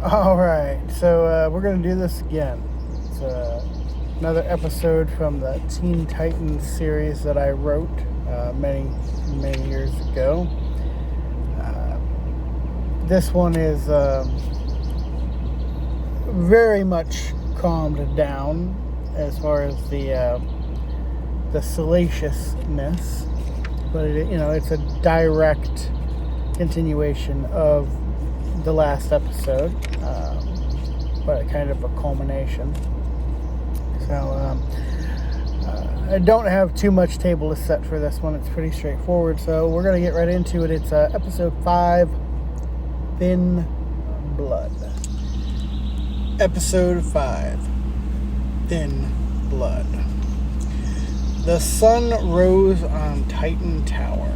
Alright, so we're going to do this again. It's another episode from the Teen Titans series that I wrote many years ago. This one is very much calmed down as far as the salaciousness, but it's a direct continuation of the last episode, but kind of a culmination. So I don't have too much table to set for this one. It's pretty straightforward, so we're going to get right into it. It's episode 5, Thin Blood. Episode 5, Thin Blood. The sun rose on Titan Tower.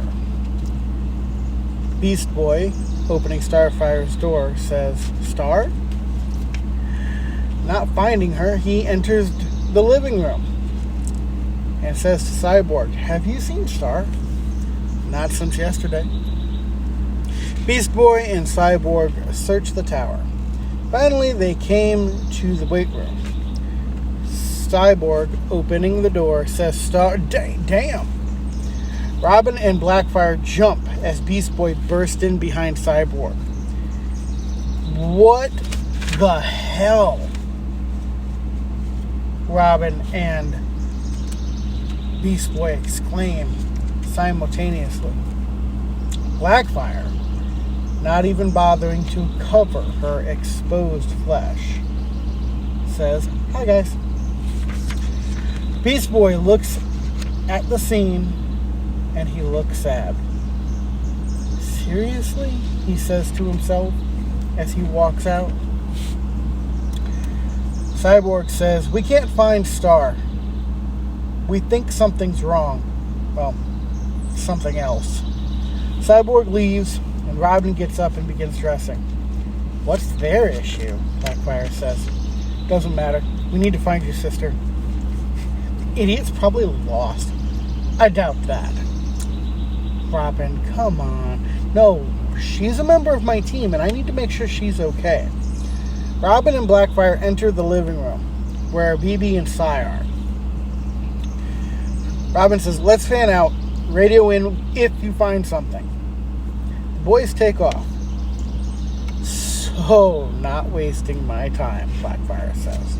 Beast Boy, opening Starfire's door, says, "Star?" Not finding her, he enters the living room and says to Cyborg, "Have you seen Star?" "Not since yesterday." Beast Boy and Cyborg search the tower. Finally, they came to the weight room. Cyborg, opening the door, says, "Star, damn!" Robin and Blackfire jump as Beast Boy burst in behind Cyborg. "What the hell?" Robin and Beast Boy exclaim simultaneously. Blackfire, not even bothering to cover her exposed flesh, says, "Hi guys." Beast Boy looks at the scene and he looks sad. "Seriously?" he says to himself as he walks out. Cyborg says, "We can't find Star. We think something's wrong. Well, something else." Cyborg leaves and Robin gets up and begins dressing. "What's their issue?" Blackfire says. "Doesn't matter. We need to find your sister." "The idiot's probably lost." "I doubt that." "Robin, come on." "No, she's a member of my team and I need to make sure she's okay." Robin and Blackfire enter the living room where BB and Psy are. Robin says, "Let's fan out. Radio in if you find something." The boys take off. "So, not wasting my time," Blackfire says.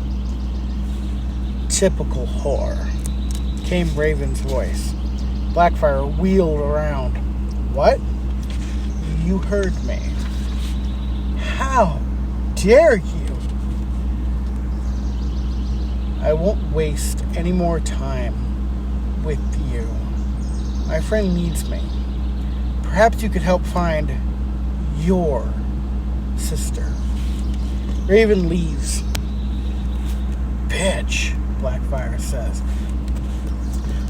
"Typical whore," came Raven's voice. Blackfire wheeled around. "What?" "You heard me." "How dare you?" "I won't waste any more time with you. My friend needs me. Perhaps you could help find your sister." Raven leaves. "Bitch," Blackfire says.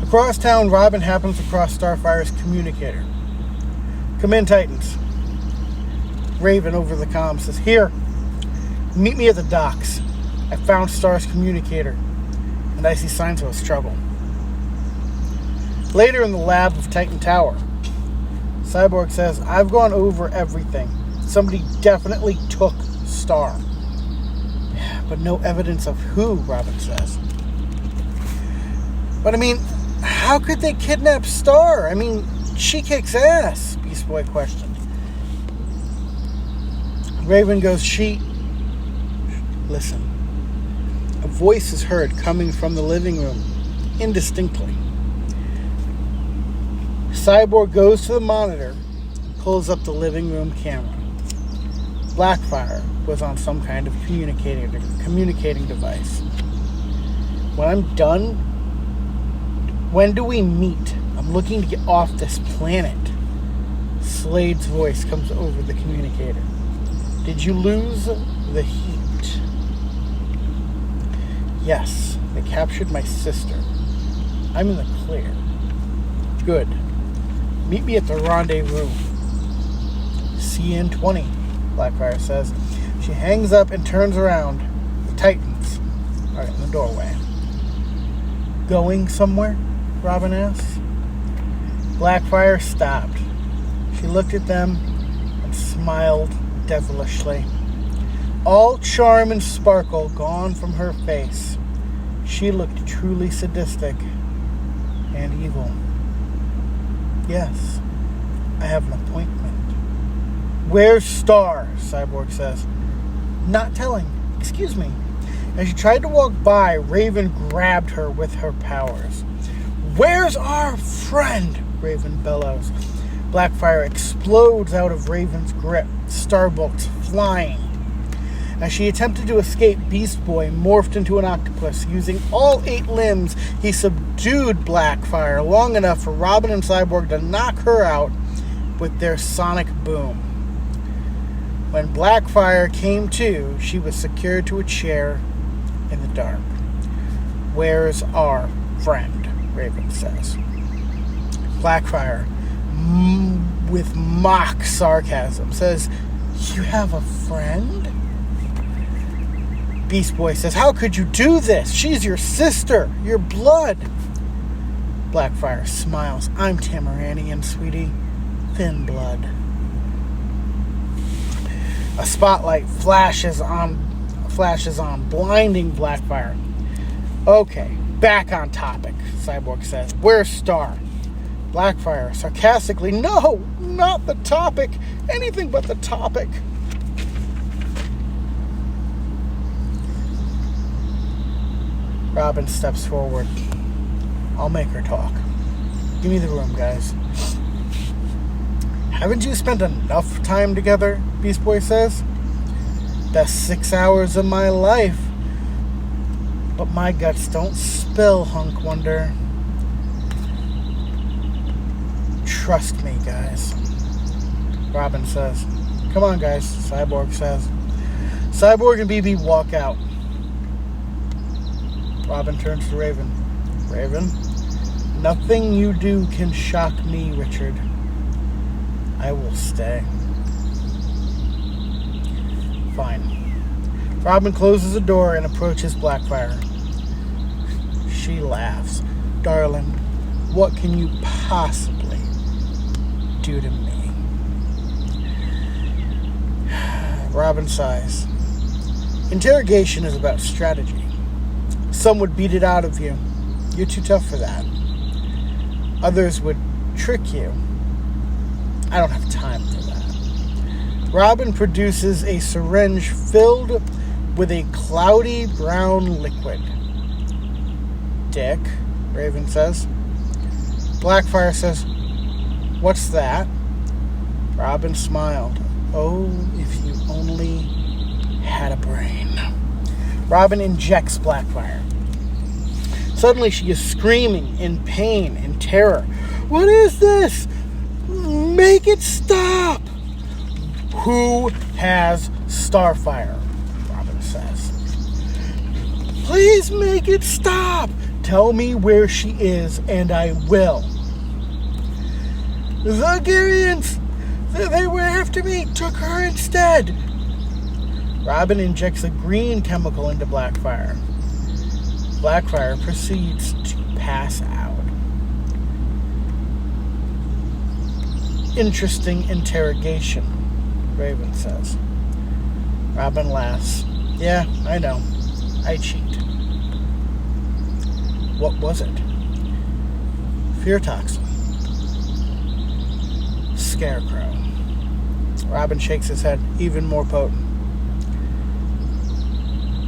Across town, Robin happens across Starfire's communicator. "Come in, Titans." Raven over the comm says, "Here. Meet me at the docks. I found Star's communicator, and I see signs of a struggle." Later in the lab of Titan Tower, Cyborg says, "I've gone over everything. Somebody definitely took Star." "But no evidence of who," Robin says. "But I mean, how could they kidnap Star? I mean, she kicks ass," Beast Boy questioned. Raven goes, Listen. A voice is heard coming from the living room, indistinctly. Cyborg goes to the monitor and pulls up the living room camera. Blackfire was on some kind of communicating device. "When I'm done, when do we meet? I'm looking to get off this planet." Slade's voice comes over the communicator. "Did you lose the heat?" "Yes, they captured my sister. I'm in the clear." "Good. Meet me at the rendezvous." "See you in 20, Blackfire says. She hangs up and turns around. The Titans are in the doorway. "Going somewhere?" Robin asks. Blackfire stopped. She looked at them and smiled devilishly. All charm and sparkle gone from her face. She looked truly sadistic and evil. Yes, I have an appointment. Where's Star? Cyborg says. Not telling. Excuse me. As she tried to walk by, Raven grabbed her with her powers. Where's our friend? Raven bellows. Blackfire explodes out of Raven's grip, starbolts flying. As she attempted to escape, Beast Boy morphed into an octopus. Using all 8 limbs, he subdued Blackfire long enough for Robin and Cyborg to knock her out with their sonic boom. When Blackfire came to, she was secured to a chair in the dark. Where's our friend? Raven says. Blackfire, with mock sarcasm, says, You have a friend? Beast Boy says, How could you do this? She's your sister, your blood. Blackfire smiles. I'm Tamaranian, sweetie. Thin blood. A spotlight flashes on, blinding Blackfire. Okay, back on topic, Cyborg says. Where's Star? Blackfire sarcastically, No, not the topic. Anything but the topic. Robin steps forward. I'll make her talk. Give me the room, guys. Haven't you spent enough time together? Beast Boy says. Best 6 hours of my life. But my guts don't spill, Hunk Wonder. Trust me, guys. Robin says. Come on, guys, Cyborg says. Cyborg and BB walk out. Robin turns to Raven. Raven, nothing you do can shock me, Richard. I will stay. Fine. Robin closes the door and approaches Blackfire. She laughs. Darling, what can you possibly do to me? Robin sighs. Interrogation is about strategy. Some would beat it out of you. You're too tough for that. Others would trick you. I don't have time for that. Robin produces a syringe filled with a cloudy brown liquid. Dick, Raven says. Blackfire says, What's that? Robin smiled. Oh, if you only had a brain. Robin injects Blackfire. Suddenly she is screaming in pain and terror. What is this? Make it stop! Who has Starfire? Robin says. Please make it stop! Tell me where she is and I will. The Garians! They were after me! Took her instead! Robin injects a green chemical into Blackfire. Blackfire proceeds to pass out. Interesting interrogation, Raven says. Robin laughs. Yeah, I know. I cheat. What was it? Fear toxin. Scarecrow. Robin shakes his head. Even more potent.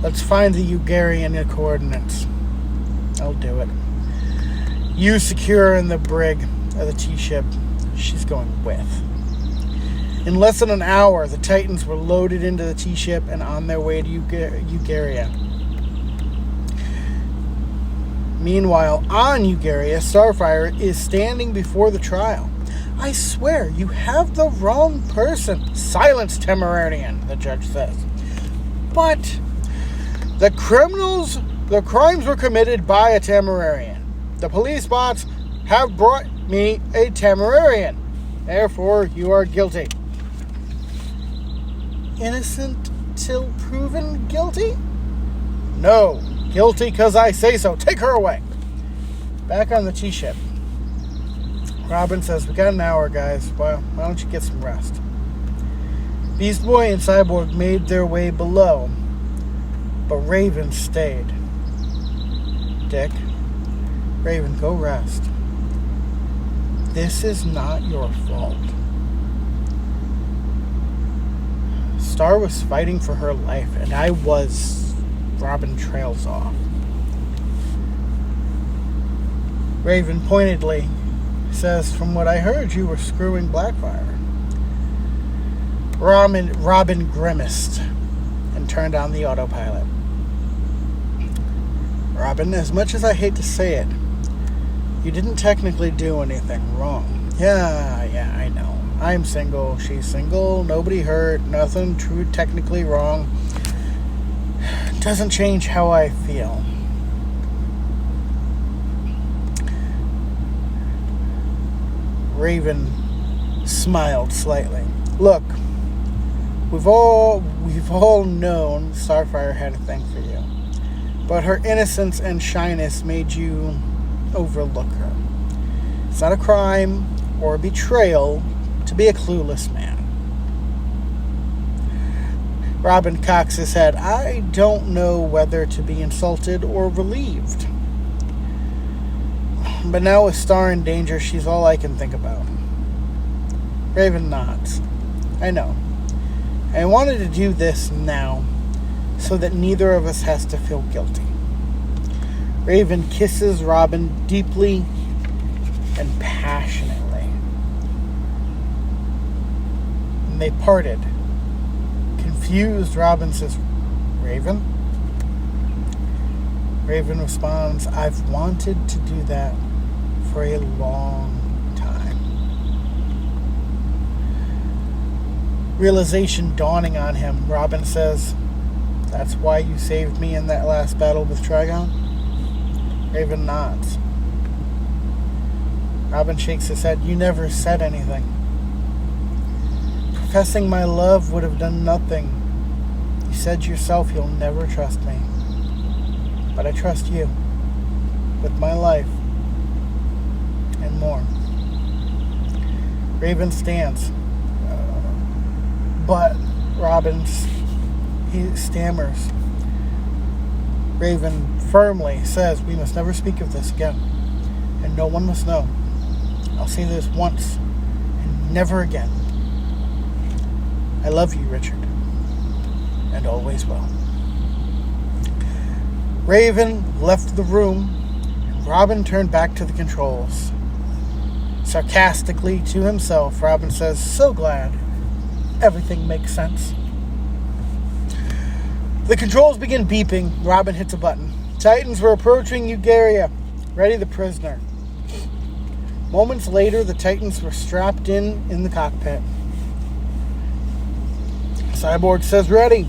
Let's find the Ugarian coordinates. I'll do it. You secure her in the brig of the T-ship. She's going with. In less than an hour, the Titans were loaded into the T-ship and on their way to Ugaria. Meanwhile, on Ugaria, Starfire is standing before the trial. I swear, you have the wrong person. Silence, Temerarian, the judge says. But the crimes were committed by a Temerarian. The police bots have brought me a Temerarian. Therefore, you are guilty. Innocent till proven guilty? No. Guilty because I say so. Take her away. Back on the T-ship. Robin says, we got an hour, guys. Well, why don't you get some rest? Beast Boy and Cyborg made their way below, but Raven stayed. Dick, Raven, go rest. This is not your fault. Star was fighting for her life, and I was. Robin trails off. Raven pointedly says, from what I heard, you were screwing Blackfire. Robin grimaced and turned on the autopilot. Robin, as much as I hate to say it, you didn't technically do anything wrong. Yeah, I know. I'm single, she's single, nobody hurt, nothing true technically wrong. Doesn't change how I feel. Raven smiled slightly. Look, we've all known Starfire had a thing for you, but her innocence and shyness made you overlook her. It's not a crime or a betrayal to be a clueless man. Robin cocks his head. I don't know whether to be insulted or relieved. But now with Star in danger, she's all I can think about. Raven nods. I know. I wanted to do this now, so that neither of us has to feel guilty. Raven kisses Robin deeply and passionately. And they parted. Confused, Robin says, Raven? Raven responds, I've wanted to do that for a long time. Realization dawning on him, Robin says, that's why you saved me in that last battle with Trigon? Raven nods. Robin shakes his head. You never said anything. Professing my love would have done nothing. You said yourself you'll never trust me. But I trust you. With my life. And more. Raven stands. But he stammers. Raven firmly says, we must never speak of this again. And no one must know. I'll say this once. And never again. I love you, Richard. And always will. Raven left the room, and Robin turned back to the controls. Sarcastically to himself, Robin says, so glad. Everything makes sense. The controls begin beeping. Robin hits a button. Titans were approaching Eugaria. Ready the prisoner. Moments later, the Titans were strapped in the cockpit. Cyborg says, ready.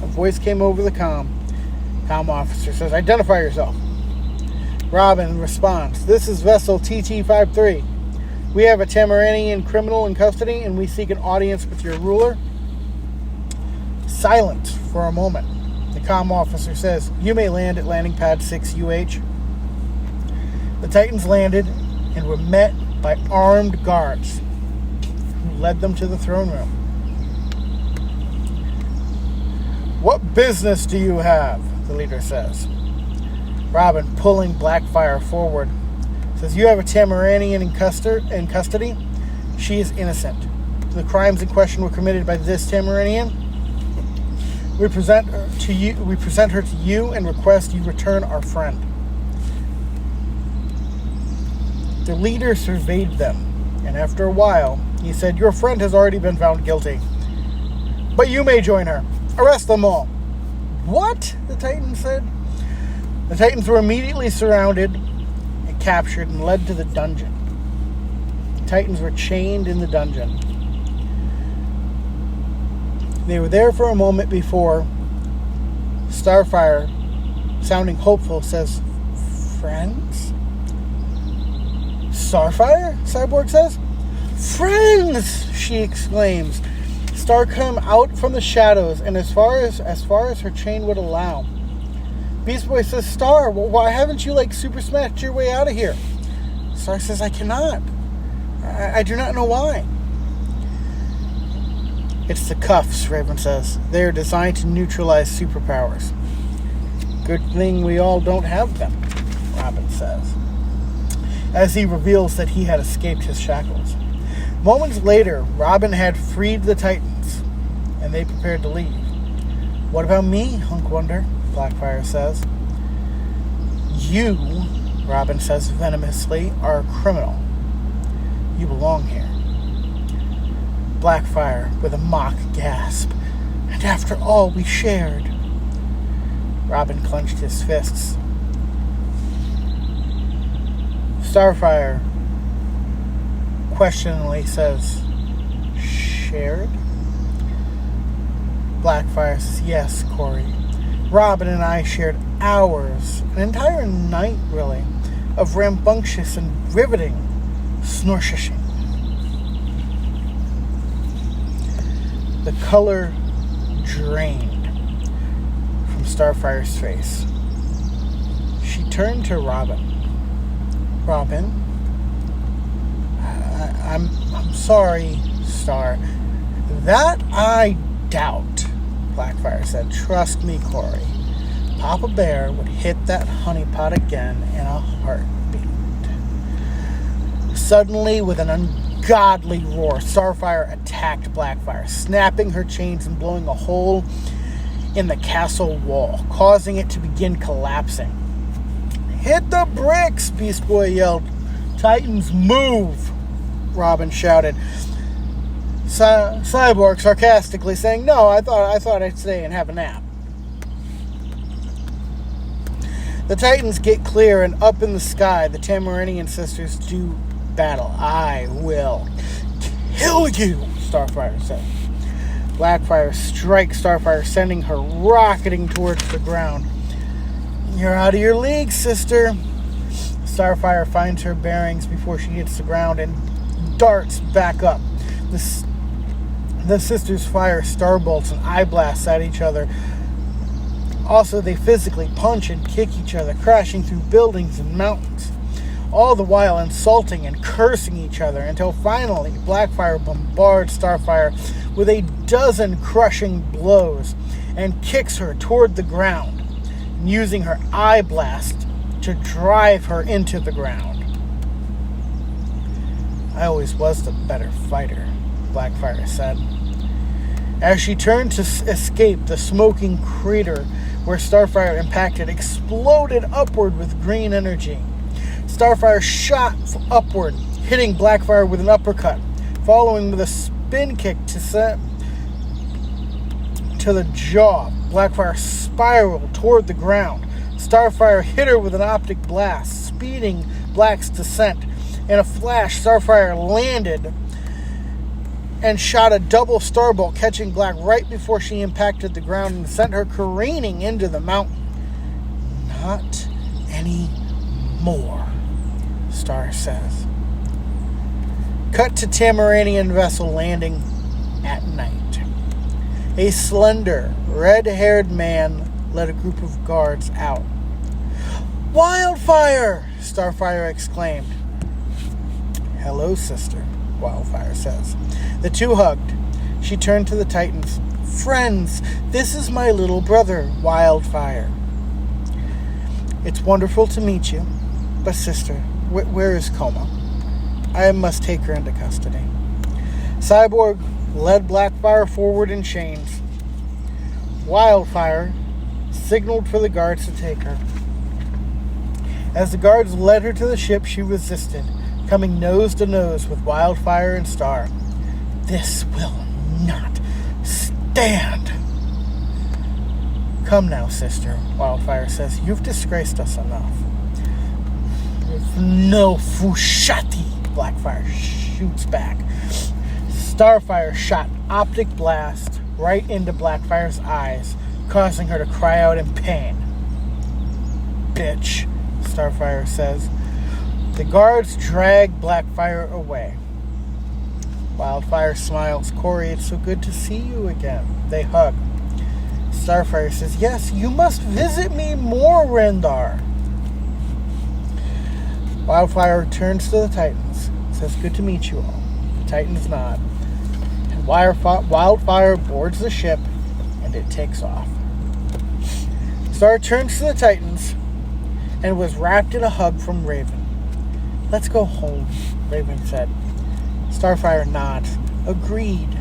A voice came over the comm. Comm officer says, identify yourself. Robin responds, this is vessel TT-53. We have a Tamaranian criminal in custody, and we seek an audience with your ruler. Silence for a moment. The comm officer says, you may land at landing pad 6UH. The Titans landed and were met by armed guards who led them to the throne room. What business do you have? The leader says. Robin, pulling Blackfire forward, says, you have a Tamaranian in custody. She is innocent. The crimes in question were committed by this Tamaranian. We present her to you and request you return our friend. The leader surveyed them, and after a while, he said, your friend has already been found guilty. But you may join her. Arrest them all. What? The Titans said. The Titans were immediately surrounded and captured and led to the dungeon. The Titans were chained in the dungeon. They were there for a moment before Starfire, sounding hopeful, says, friends? Starfire? Cyborg says. Friends! She exclaims. Star come out from the shadows, and as far as her chain would allow. Beast Boy says, Star, why haven't you super smashed your way out of here? Star says, I cannot. I do not know why. It's the cuffs, Raven says. They are designed to neutralize superpowers. Good thing we all don't have them, Robin says, as he reveals that he had escaped his shackles. Moments later, Robin had freed the Titans, and they prepared to leave. What about me, Hunk Wonder? Blackfire says. You, Robin says venomously, are a criminal. You belong here. Blackfire with a mock gasp. And after all we shared. Robin clenched his fists. Starfire questioningly says, shared? Blackfire says, yes, Corey. Robin and I shared hours, an entire night, really, of rambunctious and riveting snorshishing. The color drained from Starfire's face. She turned to Robin. Robin? I'm sorry, Star. That I doubt, Blackfire said. Trust me, Corey. Papa Bear would hit that honeypot again in a heartbeat. Suddenly, with an ungodly roar, Starfire attacked Blackfire, snapping her chains and blowing a hole in the castle wall, causing it to begin collapsing. Hit the bricks, Beast Boy yelled. Titans, move, Robin shouted. Cyborg sarcastically saying, no, I thought I'd stay and have a nap. The Titans get clear, and up in the sky, the Tamarinian sisters do battle. I will kill you, Starfire said. Blackfire strikes Starfire, sending her rocketing towards the ground. You're out of your league, sister. Starfire finds her bearings before she hits the ground and darts back up. The sisters fire starbolts and eye blasts at each other. Also, they physically punch and kick each other, crashing through buildings and mountains, all the while insulting and cursing each other, until finally Blackfire bombards Starfire with a dozen crushing blows and kicks her toward the ground, using her eye blast to drive her into the ground. I always was the better fighter, Blackfire said. As she turned to escape, the smoking crater where Starfire impacted exploded upward with green energy. Starfire shot upward, hitting Blackfire with an uppercut, following with a spin kick to the jaw. Blackfire spiraled toward the ground. Starfire hit her with an optic blast, speeding Black's descent. In a flash, Starfire landed and shot a double starbolt, catching Black right before she impacted the ground and sent her careening into the mountain. Not anymore, Star says. Cut to Tamarinian vessel landing at night. A slender, red-haired man led a group of guards out. Wildfire! Starfire exclaimed. Hello, sister, Wildfire says. The two hugged. She turned to the Titans. Friends, this is my little brother, Wildfire. It's wonderful to meet you. But sister, where is Coma? I must take her into custody. Cyborg led Blackfire forward in chains. Wildfire signaled for the guards to take her. As the guards led her to the ship, she resisted, coming nose to nose with Wildfire and Star. This will not stand. Come now, sister, Wildfire says. You've disgraced us enough. No fushati, Blackfire shoots back. Starfire shot optic blast right into Blackfire's eyes, causing her to cry out in pain. Bitch, Starfire says. The guards drag Blackfire away. Wildfire smiles. Corey, it's so good to see you again. They hug. Starfire says, yes, you must visit me more, Rendar. Wildfire turns to the Titans. Says, good to meet you all. The Titans nod. And Wildfire boards the ship, and it takes off. Star turns to the Titans and was wrapped in a hug from Raven. "Let's go home," Raven said. Starfire nods. "Agreed."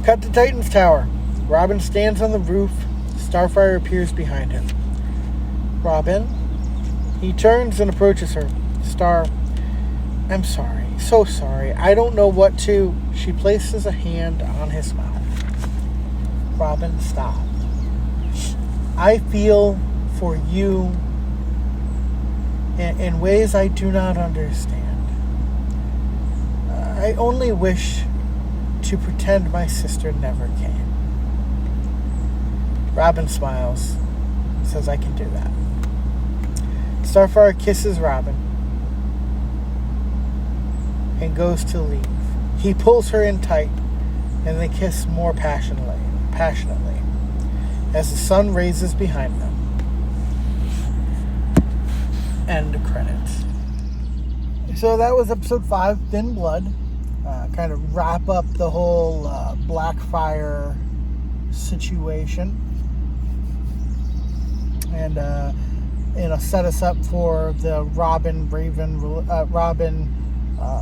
Cut to Titan's tower. Robin stands on the roof. Starfire appears behind him. "Robin?" He turns and approaches her. "Star, I'm sorry. So sorry. I don't know what to..." She places a hand on his mouth. "Robin, stop. I feel for you in ways I do not understand. I only wish to pretend my sister never came." Robin smiles, says, "I can do that." Starfire kisses Robin and goes to leave. He pulls her in tight, and they kiss more passionately as the sun raises behind them. End credits. So that was episode 5, Thin Blood. Kind of wrap up the whole Blackfire situation. And set us up for the Robin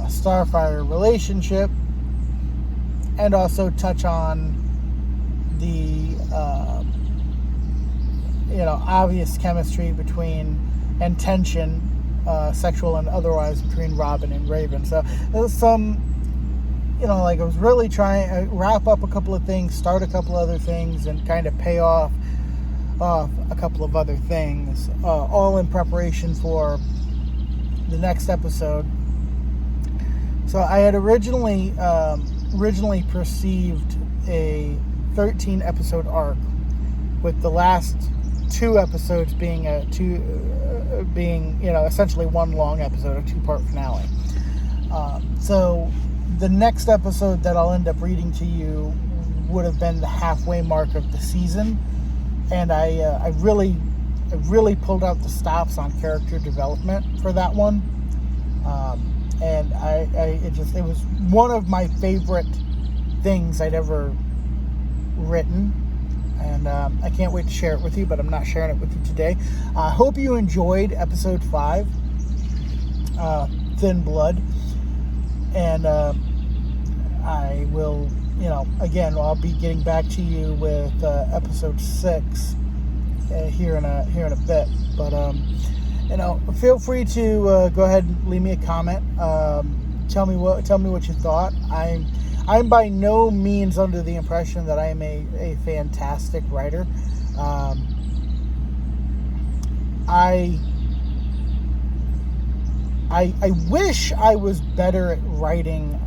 Starfire relationship, and also touch on the obvious chemistry between and tension, sexual and otherwise, between Robin and Raven. So there was some, I was really trying to wrap up a couple of things, start a couple other things, and kind of pay off a couple of other things, all in preparation for the next episode. So I had originally perceived a 13 episode arc, with the last 2 episodes being essentially one long episode, a 2-part finale. So the next episode that I'll end up reading to you would have been the halfway mark of the season, and I really pulled out the stops on character development for that one. And it was one of my favorite things I'd ever written, and I can't wait to share it with you, but I'm not sharing it with you today. I hope you enjoyed episode 5, Thin Blood, and I will, again, I'll be getting back to you with episode 6 here in a bit, but feel free to go ahead and leave me a comment. Tell me what you thought. I'm by no means under the impression that I am a fantastic writer. I wish I was better at writing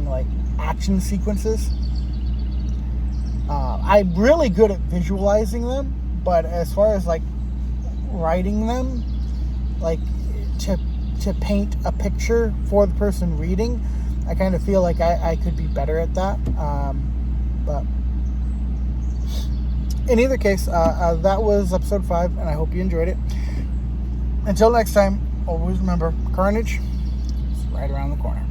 like action sequences. I'm really good at visualizing them, but as far as like writing them, like to paint a picture for the person reading, I kind of feel like I could be better at that. But in either case, that was episode 5, and I hope you enjoyed it. Until next time, always remember, carnage is right around the corner.